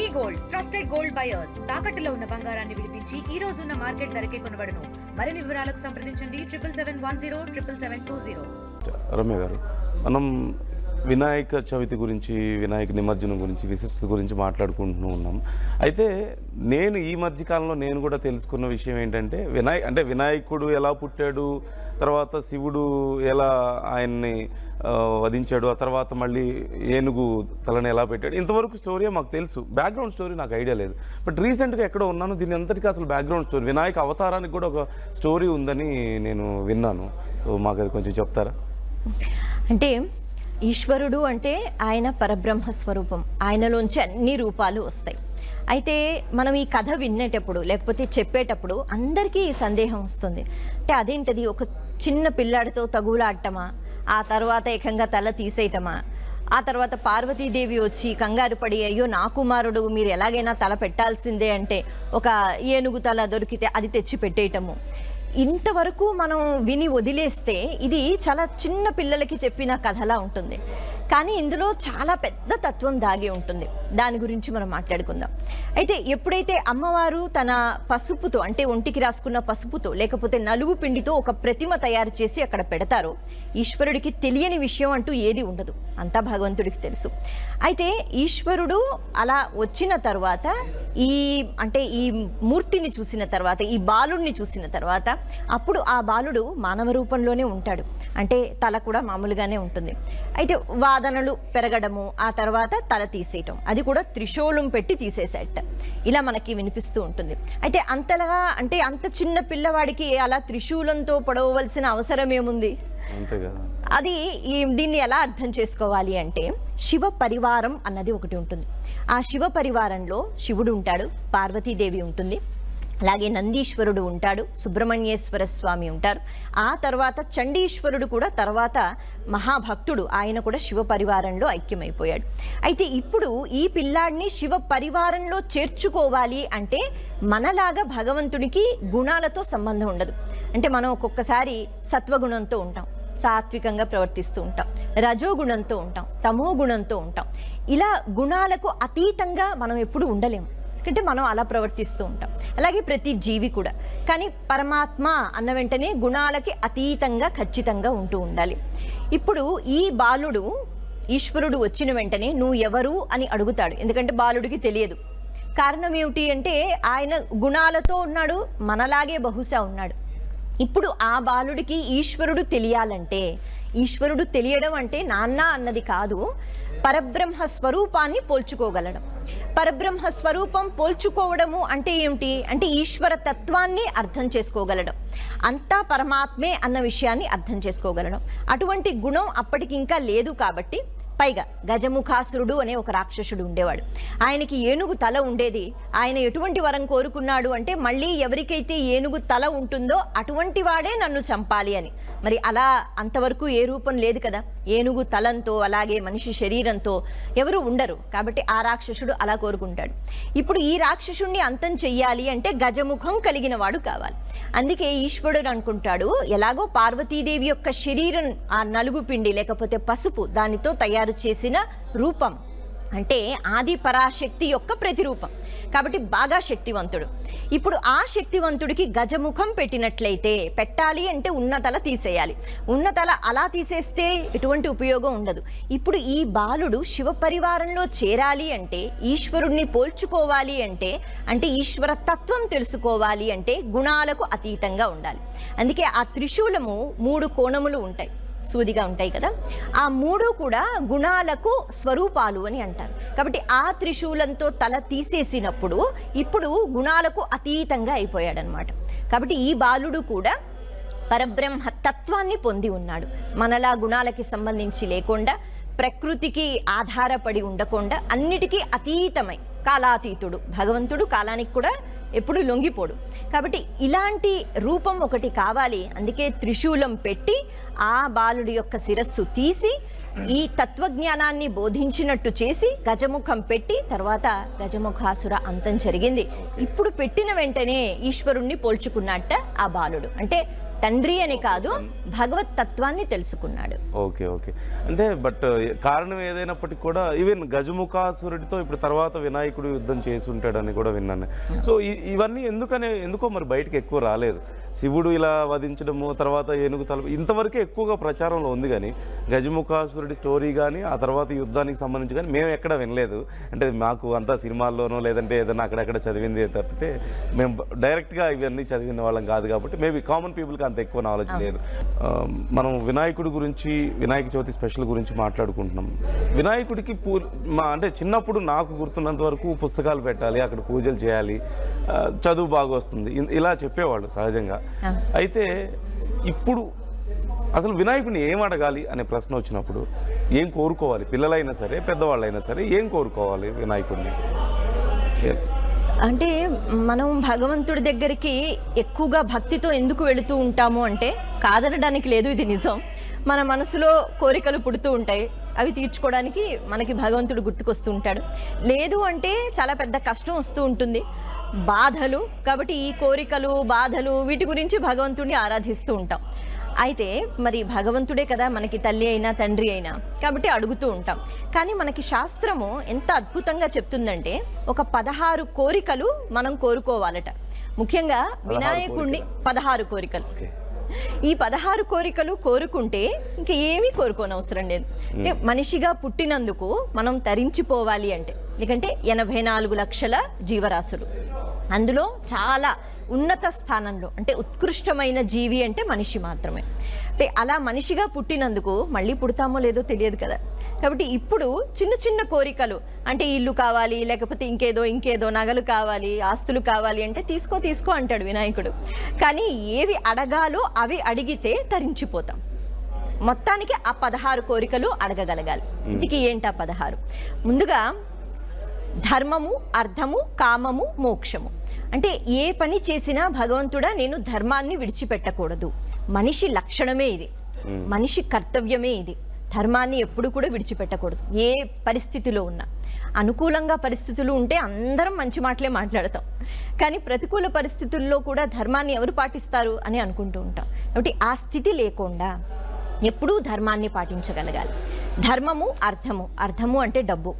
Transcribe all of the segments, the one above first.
వి gold trusted gold buyers తాకట్టులో ఉన్న బంగారాన్ని విడిపించి ఈ రోజు ఉన్న మార్కెట్ ధరకే కొనబడును. మరిన్ని వివరాలకు సంప్రదించండి 77107720. రమ్య గారు, మనం వినాయక చవితి గురించి, వినాయక నిమజ్జనం గురించి, విశిష్టత గురించి మాట్లాడుకుంటూ ఉన్నాం. అయితే నేను ఈ మధ్యకాలంలో నేను కూడా తెలుసుకున్న విషయం ఏంటంటే వినాయకుడు ఎలా పుట్టాడు, తర్వాత శివుడు ఎలా ఆయన్ని వధించాడు, ఆ తర్వాత మళ్ళీ ఏనుగు తలని ఎలా పెట్టాడు, ఇంతవరకు స్టోరీ మాకు తెలుసు. బ్యాక్గ్రౌండ్ స్టోరీ నాకు ఐడియా లేదు. బట్ రీసెంట్గా ఎక్కడో ఉన్నాను, దీని అంతటికీ అసలు బ్యాక్గ్రౌండ్ స్టోరీ, వినాయక అవతారానికి కూడా ఒక స్టోరీ ఉందని నేను విన్నాను. సో మాకు అది కొంచెం చెప్తారా? అంటే ఈశ్వరుడు అంటే ఆయన పరబ్రహ్మ స్వరూపం, ఆయనలోంచి అన్ని రూపాలు వస్తాయి. అయితే మనం ఈ కథ వినేటప్పుడు లేకపోతే చెప్పేటప్పుడు అందరికీ ఈ సందేహం వస్తుంది. అంటే అదేంటది, ఒక చిన్న పిల్లాడితో తగులాడటమా, ఆ తర్వాత ఏకంగా తల తీసేయటమా, ఆ తర్వాత పార్వతీదేవి వచ్చి కంగారు పడి అయ్యో నా కుమారుడు మీరు ఎలాగైనా తల పెట్టాల్సిందే అంటే ఒక ఏనుగు తల దొరికితే అది తెచ్చి పెట్టేయటము, ఇంతవరకు మనం విని వదిలేస్తే ఇది చాలా చిన్న పిల్లలకి చెప్పిన కథలా ఉంటుంది. కానీ ఇందులో చాలా పెద్ద తత్వం దాగి ఉంటుంది. దాని గురించి మనం మాట్లాడుకుందాం. అయితే ఎప్పుడైతే అమ్మవారు తన పసుపుతో, అంటే ఒంటికి రాసుకున్న పసుపుతో లేకపోతే నలుగు పిండితో ఒక ప్రతిమ తయారు చేసి అక్కడ పెడతారో, ఈశ్వరుడికి తెలియని విషయం అంటూ ఏది ఉండదు, అంతా భగవంతుడికి తెలుసు. అయితే ఈశ్వరుడు అలా వచ్చిన తర్వాత ఈ మూర్తిని చూసిన తర్వాత, ఈ బాలుడిని చూసిన తర్వాత, అప్పుడు ఆ బాలుడు మానవ రూపంలోనే ఉంటాడు. అంటే తల కూడా మామూలుగానే ఉంటుంది. అయితే వాదనలు పెరగడము, ఆ తర్వాత తల తీసేయటం, అది కూడా త్రిశూలం పెట్టి తీసేసేట, ఇలా మనకి వినిపిస్తూ ఉంటుంది. అయితే అంతగా అంత చిన్న పిల్లవాడికి అలా త్రిశూలంతో పొడవవలసిన అవసరం ఏముంది? అది దీన్ని ఎలా అర్థం చేసుకోవాలి అంటే, శివ పరివారం అన్నది ఒకటి ఉంటుంది. ఆ శివ పరివారంలో శివుడు ఉంటాడు, పార్వతీదేవి ఉంటుంది, అలాగే నందీశ్వరుడు ఉంటాడు, సుబ్రహ్మణ్యేశ్వర స్వామి ఉంటారు, ఆ తర్వాత చండీశ్వరుడు కూడా తర్వాత మహాభక్తుడు, ఆయన కూడా శివ పరివారంలో ఐక్యమైపోయాడు. అయితే ఇప్పుడు ఈ పిల్లాడిని శివ పరివారంలో చేర్చుకోవాలి అంటే మనలాగా భగవంతుడికి గుణాలతో సంబంధం ఉండదు. అంటే మనం ఒక్కొక్కసారి సత్వగుణంతో ఉంటాం, సాత్వికంగా ప్రవర్తిస్తూ ఉంటాం, రజోగుణంతో ఉంటాం, తమో గుణంతో ఉంటాం. ఇలా గుణాలకు అతీతంగా మనం ఎప్పుడు ఉండలేము, అంటే మనం అలా ప్రవర్తిస్తూ ఉంటాం. అలాగే ప్రతి జీవి కూడా. కానీ పరమాత్మ అన్న వెంటనే గుణాలకి అతీతంగా ఖచ్చితంగా ఉంటూ ఉండాలి. ఇప్పుడు ఈ బాలుడు, ఈశ్వరుడు వచ్చిన వెంటనే నువ్వు ఎవరు అని అడుగుతాడు, ఎందుకంటే బాలుడికి తెలియదు. కారణం ఏమిటి అంటే ఆయన గుణాలతో ఉన్నాడు, మనలాగే బహుశా ఉన్నాడు. ఇప్పుడు ఆ బాలుడికి ఈశ్వరుడు తెలియాలంటే, ఈశ్వరుడు తెలియడం అంటే నాన్న అన్నది కాదు, పరబ్రహ్మ స్వరూపాన్ని పోల్చుకోగలడం. పరబ్రహ్మ స్వరూపం పోల్చుకోవడము అంటే ఏమిటి అంటే ఈశ్వర తత్వాన్ని అర్థం చేసుకోగలడం, అంతా పరమాత్మే అన్న విషయాన్ని అర్థం చేసుకోగలడం. అటువంటి గుణం అప్పటికి ఇంకా లేదు. కాబట్టి పైగా గజముఖాసురుడు అనే ఒక రాక్షసుడు ఉండేవాడు, ఆయనకి ఏనుగు తల ఉండేది. ఆయన ఎటువంటి వరం కోరుకున్నాడు అంటే, మళ్ళీ ఎవరికైతే ఏనుగు తల ఉంటుందో అటువంటి వాడే నన్ను చంపాలి అని. మరి అలా అంతవరకు ఏ రూపం లేదు కదా, ఏనుగు తలంతో అలాగే మనిషి శరీరంతో ఎవరు ఉండరు. కాబట్టి ఆ రాక్షసుడు అలా కోరుకుంటాడు. ఇప్పుడు ఈ రాక్షసుడిని అంతం చెయ్యాలి అంటే గజముఖం కలిగిన వాడు కావాలి. అందుకే ఈశ్వరుడు అనుకుంటాడు, ఎలాగో పార్వతీదేవి యొక్క శరీరం ఆ నలుగు పిండి లేకపోతే పసుపు దానితో తయారు చేసిన రూపం, అంటే ఆది పరాశక్తి యొక్క ప్రతిరూపం, కాబట్టి బాగా శక్తివంతుడు. ఇప్పుడు ఆ శక్తివంతుడికి గజముఖం పెట్టినట్లయితే, పెట్టాలి అంటే ఉన్న తల తీసేయాలి. ఉన్న తల అలా తీసేస్తే ఎటువంటి ఉపయోగం ఉండదు. ఇప్పుడు ఈ బాలుడు శివ పరివారంలో చేరాలి అంటే, ఈశ్వరుడిని పోల్చుకోవాలి అంటే ఈశ్వర తత్వం తెలుసుకోవాలి అంటే గుణాలకు అతీతంగా ఉండాలి. అందుకే ఆ త్రిశూలము 3 కోణములు ఉంటాయి, సూదిగా ఉంటాయి కదా, ఆ 3 కూడా గుణాలకు స్వరూపాలు అని అంటారు. కాబట్టి ఆ త్రిశూలంతో తల తీసేసినప్పుడు ఇప్పుడు గుణాలకు అతీతంగా అయిపోయాడనమాట. కాబట్టి ఈ బాలుడు కూడా పరబ్రహ్మ తత్వాన్ని పొంది ఉన్నాడు. మనలా గుణాలకి సంబంధించి లేకుండా, ప్రకృతికి ఆధారపడి ఉండకుండా, అన్నిటికీ అతీతమై కాలాతీతుడు భగవంతుడు, కాలానికి కూడా ఎప్పుడు లొంగిపోడు. కాబట్టి ఇలాంటి రూపం ఒకటి కావాలి. అందుకే త్రిశూలం పెట్టి ఆ బాలుడి యొక్క శిరస్సు తీసి ఈ తత్వజ్ఞానాన్ని బోధించినట్టు చేసి గజముఖం పెట్టి తర్వాత గజముఖాసుర అంతం జరిగింది. ఇప్పుడు పెట్టిన వెంటనే ఈశ్వరుణ్ణి పోల్చుకున్నట్ట ఆ బాలుడు. అంటే తండ్రి అని కాదు, భగవత్ తత్వాన్ని తెలుసుకున్నాడు. Okay okay. అంటే బట్ కారణం ఏదైనప్పటికీ కూడా ఈవెన్ గజముఖాసురుడితో ఇప్పుడు తర్వాత వినాయకుడు యుద్ధం చేసి ఉంటాడని కూడా విన్నాను. సో ఇవన్నీ ఎందుకో మరి బయటకు ఎక్కువ రాలేదు. శివుడు ఇలా వధించడము, తర్వాత ఏనుగు తల, ఇంతవరకే ఎక్కువగా ప్రచారంలో ఉంది. కానీ గజముఖాసురుడి స్టోరీ కానీ ఆ తర్వాత యుద్ధానికి సంబంధించి కానీ మేము ఎక్కడ వినలేదు. అంటే మాకు అంతా సినిమాల్లోనో లేదంటే ఏదైనా అక్కడెక్కడ చదివింది తప్పితే మేము డైరెక్ట్గా ఇవన్నీ చదివిన వాళ్ళం కాదు. కాబట్టి మేబీ కామన్ పీపుల్కి అంత ఎక్కువ నాలెడ్జ్ లేదు. మనం వినాయకుడి గురించి, వినాయక చవితి స్పెషల్ గురించి మాట్లాడుకుంటున్నాం. వినాయకుడికి అంటే చిన్నప్పుడు నాకు గుర్తున్నంత వరకు పుస్తకాలు పెట్టాలి, అక్కడ పూజలు చేయాలి, చదువు బాగా వస్తుంది, ఇలా చెప్పేవాళ్ళు సహజంగా. అయితే ఇప్పుడు అసలు వినాయకుడిని ఏం అడగాలి అనే ప్రశ్న వచ్చినప్పుడు ఏం కోరుకోవాలి? పిల్లలైనా సరే పెద్దవాళ్ళైనా సరే ఏం కోరుకోవాలి వినాయకుడిని? అంటే మనం భగవంతుడి దగ్గరికి ఎక్కువగా భక్తితో ఎందుకు వెళుతూ ఉంటాము అంటే, కాదనడానికి లేదు, ఇది నిజం. మన మనసులో కోరికలు పుడుతూ ఉంటాయి, అవి తీర్చుకోవడానికి మనకి భగవంతుడు గుర్తుకొస్తూ ఉంటాడు. లేదు అంటే చాలా పెద్ద కష్టం వస్తూ ఉంటుంది, బాధలు. కాబట్టి ఈ కోరికలు, బాధలు, వీటి గురించి భగవంతుడిని ఆరాధిస్తూ ఉంటాం. అయితే మరి భగవంతుడే కదా మనకి తల్లి అయినా తండ్రి అయినా, కాబట్టి అడుగుతూ ఉంటాం. కానీ మనకి శాస్త్రము ఎంత అద్భుతంగా చెప్తుందంటే, ఒక 16 కోరికలు మనం కోరుకోవాలట. ముఖ్యంగా వినాయకుడిని 16 కోరికలు. ఈ 16 కోరికలు కోరుకుంటే ఇంకా ఏమీ కోరుకోనవసరం లేదు. అంటే మనిషిగా పుట్టినందుకు మనం తరించిపోవాలి అంటే, ఎందుకంటే 84 లక్షల జీవరాశులు, అందులో చాలా ఉన్నత స్థానంలో అంటే ఉత్కృష్టమైన జీవి అంటే మనిషి మాత్రమే. అంటే అలా మనిషిగా పుట్టినందుకు మళ్ళీ పుడతామో లేదో తెలియదు కదా. కాబట్టి ఇప్పుడు చిన్న చిన్న కోరికలు, అంటే ఇల్లు కావాలి, లేకపోతే ఇంకేదో నగలు కావాలి, ఆస్తులు కావాలి అంటే తీసుకో అంటాడు వినాయకుడు. కానీ ఏవి అడగాలో అవి అడిగితే తరించిపోతాం. మొత్తానికి ఆ 16 కోరికలు అడగగలగాలి. ఇంటికి ఏంటా 16? ముందుగా ధర్మము, అర్థము, కామము, మోక్షము. అంటే ఏ పని చేసినా భగవంతుడా నేను ధర్మాన్ని విడిచిపెట్టకూడదు. మనిషి లక్షణమే ఇది, మనిషి కర్తవ్యమే ఇది. ధర్మాన్ని ఎప్పుడు కూడా విడిచిపెట్టకూడదు. ఏ పరిస్థితిలో ఉన్నా, అనుకూలంగా పరిస్థితులు ఉంటే అందరం మంచి మాటలే మాట్లాడతాం, కానీ ప్రతికూల పరిస్థితుల్లో కూడా ధర్మాన్ని ఎవరు పాటిస్తారు అని అనుకుంటూ ఉంటాం. కాబట్టి ఆ స్థితి లేకుండా ఎప్పుడూ ధర్మాన్ని పాటించగలగాలి. ధర్మము, అర్థము అంటే డబ్బు.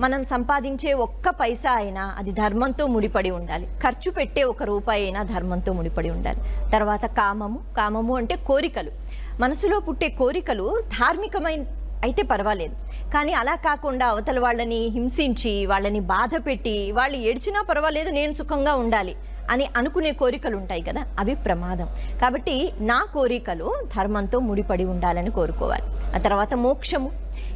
మనం సంపాదించే ఒక్క పైసా అయినా అది ధర్మంతో ముడిపడి ఉండాలి. ఖర్చు పెట్టే 1 రూపాయి అయినా ధర్మంతో ముడిపడి ఉండాలి. తర్వాత కామము అంటే కోరికలు. మనసులో పుట్టే కోరికలు ధార్మికమైన అయితే పర్వాలేదు, కానీ అలా కాకుండా అవతల వాళ్ళని హింసించి, వాళ్ళని బాధ పెట్టి, వాళ్ళు ఏడ్చినా పర్వాలేదు నేను సుఖంగా ఉండాలి అని అనుకునే కోరికలు ఉంటాయి కదా, అవి ప్రమాదం. కాబట్టి నా కోరికలు ధర్మంతో ముడిపడి ఉండాలని కోరుకోవాలి. ఆ తర్వాత మోక్షము.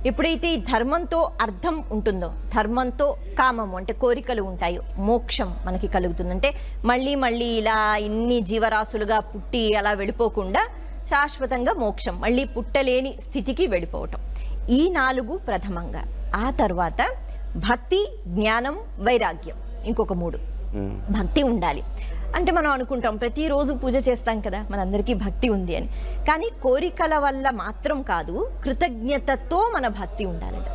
ఎప్పుడైతే ఈ ధర్మంతో అర్థం ఉంటుందో, ధర్మంతో కామము అంటే కోరికలు ఉంటాయో, మోక్షం మనకి కలుగుతుంది. అంటే మళ్ళీ ఇలా ఇన్ని జీవరాశులుగా పుట్టి అలా వెళ్ళిపోకుండా శాశ్వతంగా మోక్షం, మళ్ళీ పుట్టలేని స్థితికి వెళ్ళిపోవటం. ఈ 4 ప్రథమంగా. ఆ తర్వాత భక్తి, జ్ఞానం, వైరాగ్యం, ఇంకొక 3. భక్తి ఉండాలి. అంటే మనం అనుకుంటాం ప్రతిరోజు పూజ చేస్తాం కదా, మనందరికీ భక్తి ఉంది అని. కానీ కోరికల వల్ల మాత్రం కాదు, కృతజ్ఞతతో మన భక్తి ఉండాలట.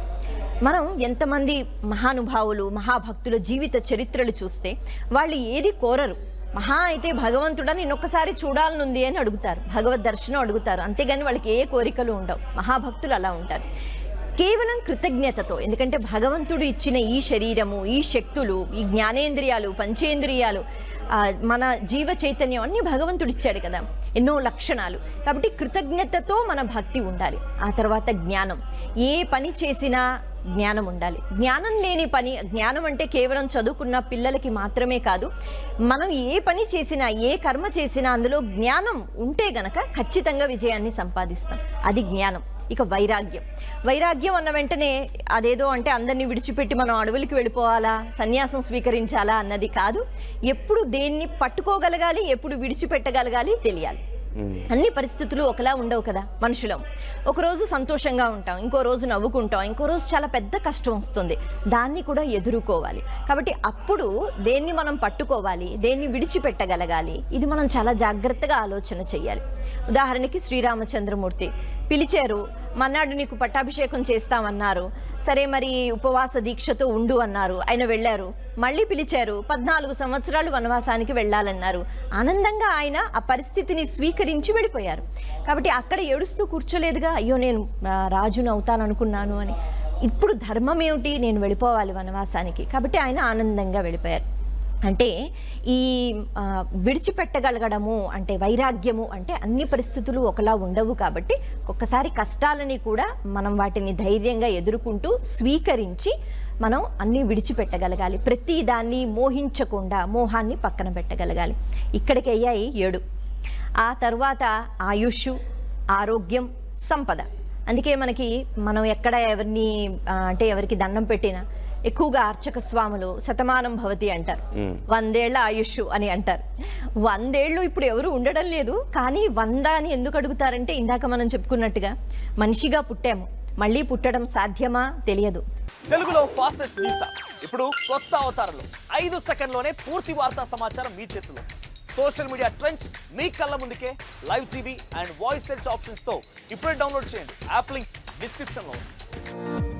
మనం ఎంతమంది మహానుభావులు, మహాభక్తుల జీవిత చరిత్రలు చూస్తే వాళ్ళు ఏది కోరరు. మహా అయితే భగవంతుడా నేను ఒక్కసారి చూడాలనుంది అని అడుగుతారు, భగవద్ దర్శనం అడుగుతారు, అంతేగాని వాళ్ళకి ఏ కోరికలు ఉండవు. మహాభక్తులు అలా ఉంటారు, కేవలం కృతజ్ఞతతో. ఎందుకంటే భగవంతుడు ఇచ్చిన ఈ శరీరము, ఈ శక్తులు, ఈ జ్ఞానేంద్రియాలు, పంచేంద్రియాలు, మన జీవ చైతన్యం అన్నీ భగవంతుడు ఇచ్చాడు కదా, ఎన్నో లక్షణాలు. కాబట్టి కృతజ్ఞతతో మన భక్తి ఉండాలి. ఆ తర్వాత జ్ఞానం. ఏ పని చేసినా జ్ఞానం ఉండాలి. జ్ఞానం లేని పని, జ్ఞానం అంటే కేవలం చదువుకున్న పిల్లలకి మాత్రమే కాదు, మనం ఏ పని చేసినా, ఏ కర్మ చేసినా అందులో జ్ఞానం ఉంటే గనక ఖచ్చితంగా విజయాన్ని సంపాదిస్తాం. అది జ్ఞానం. ఇక వైరాగ్యం అన్న వెంటనే అదేదో అంటే అందరినీ విడిచిపెట్టి మనం అడవులకి వెళ్ళిపోవాలా, సన్యాసం స్వీకరించాలా అన్నది కాదు. ఎప్పుడు దేన్ని పట్టుకోగలగాలి, ఎప్పుడు విడిచిపెట్టగలగాలి తెలియాలి. అన్ని పరిస్థితులు ఒకలా ఉండవు కదా మనుషులం. ఒకరోజు సంతోషంగా ఉంటాం, ఇంకో రోజు నవ్వుకుంటాం, ఇంకో రోజు చాలా పెద్ద కష్టం వస్తుంది, దాన్ని కూడా ఎదుర్కోవాలి. కాబట్టి అప్పుడు దేన్ని మనం పట్టుకోవాలి, దేన్ని విడిచిపెట్టగలగాలి, ఇది మనం చాలా జాగ్రత్తగా ఆలోచన చేయాలి. ఉదాహరణకి శ్రీరామచంద్రమూర్తి పిలిచారు, మన్నాడు నీకు పట్టాభిషేకం చేస్తామన్నారు. సరే మరి ఉపవాస దీక్షతో ఉండు అన్నారు. ఆయన వెళ్ళారు. మళ్ళీ పిలిచారు. 14 సంవత్సరాలు వనవాసానికి వెళ్ళాలన్నారు. ఆనందంగా ఆయన ఆ పరిస్థితిని స్వీకరించి వెళ్ళిపోయారు. కాబట్టి అక్కడ ఏడుస్తూ కూర్చోలేదుగా, అయ్యో నేను రాజును అవుతాననుకున్నాను అని. ఇప్పుడు ధర్మం ఏమిటి, నేను వెళ్ళిపోవాలి వనవాసానికి. కాబట్టి ఆయన ఆనందంగా వెళ్ళిపోయారు. అంటే ఈ విడిచిపెట్టగలగడము అంటే వైరాగ్యము అంటే అన్ని పరిస్థితులు ఒకలా ఉండవు. కాబట్టి ఒక్కసారి కష్టాలని కూడా మనం వాటిని ధైర్యంగా ఎదుర్కొంటూ స్వీకరించి మనం అన్నీ విడిచిపెట్టగలగాలి. ప్రతి దాన్ని మోహించకుండా మోహాన్ని పక్కన పెట్టగలగాలి. ఇక్కడికి అయ్యాయి 7. ఆ తర్వాత ఆయుష్, ఆరోగ్యం, సంపద. అందుకే మనం ఎక్కడ ఎవరిని అంటే ఎవరికి దండం పెట్టినా ఎక్కువగా అర్చక స్వాములు శతమానం భవతి అంటారు, 100 ఏళ్ల ఆయుష్ అని అంటారు. 100 ఏళ్ళు ఇప్పుడు ఎవరు ఉండడం లేదు. కానీ 100 అని ఎందుకు అడుగుతారంటే ఇందాక మనం చెప్పుకున్నట్టుగా మనిషిగా పుట్టాము, మళ్ళీ పుట్టడం సాధ్యమా తెలియదు. తెలుగులో ఫాస్టెస్ట్ న్యూస్ ఇప్పుడు కొత్త అవతారంలో 5 సెకండ్లోనే పూర్తి వార్తా సమాచారం మీ చేతిలో. సోషల్ మీడియా ట్రెండ్స్ మీ కళ్ళ ముందుకే live TV and voice search options తో ఇప్పుడే డౌన్లోడ్ చేయండి. యాప్ లింక్ డిస్క్రిప్షన్ లో ఉంది.